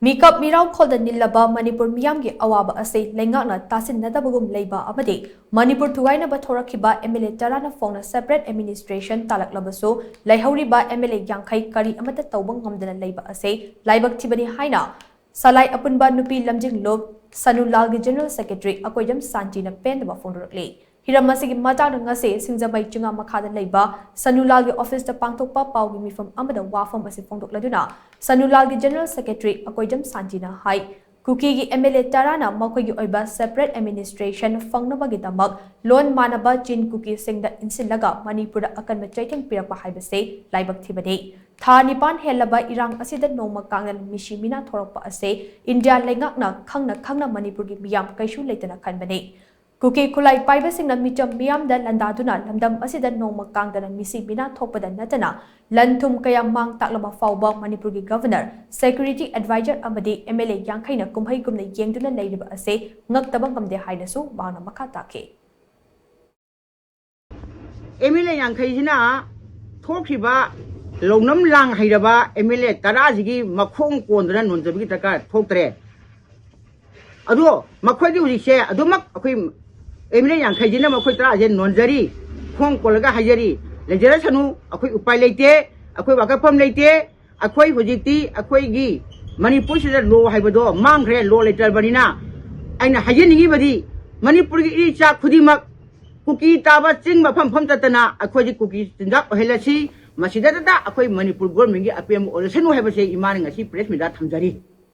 MEEKAP MEERAOKHOL NILLABA MANIPUR MEEYAM gi AWABA ase LEINGAK TASHINNADABAGUM LEIBA AMADI MANIPUR THUGAINABA THORAKKHIBA MLA Tarana PHONGNA separate administration Tallaklabasu Leihouriba Mla KARI AMATTA TOUBA NGAMDANA LEIBA ase Laibak Thibani HAINA SALAI APUNBA NUPI LAMJING SANULAL gi General Secretary AKOIJAM SANTI na PENDABA PHONGDORAKLI Hiramasi matang ngase singjamai chunga makhada leiba SANULAL gi office da pangthokpa pau gi mifam amada wafam ase phongdokladuna SANULAL gi General Secretary AKOIJAM SANTI na hai Kuki gi MLA Tarana makhoi gi oiba separate administration phangnaba gi damak loan manaba chin kuki singda insilaga Manipur akan machaitheng pirakpa haibase Laibak Thibani tha nipan helaba irang asida noma kangan mishimina thorakpa ase India lengakna khangna Manipur gi miyam kaishu leitana khanbani Kuki kulai paiba singna micham miyam da landaduna lamdam asida noma kangdana misi bina thokpada natana lanthum kaya mang taklaba fawba Manipur gi governor security advisor amadi MLA yangkhaina kumhai gumna yengduna leiriba ase ngaktaba ngamde hainasu bangna makha take MLA yangkhaisina thokriba longnam lang hairaba MLA tarajigi makhong kondana nonjabigi taka thoktre ado makhoi di ujise ado mak akoi MLA yangkhaisina makhoi taraje nonjari khong kolaga hajari lejara sanu akoi upai leite akoi wakapam leite akoi hojikti akoi gi Manipur sida lo haibado mangre lo letter banina aina hajini badi Manipur gi iri cha khudimak kuki taba ching mafam pham tatana akoi ji kuki tindak helasi masida da akoi Manipur government gi apem orasanu haibase iman ngasi press media thamjari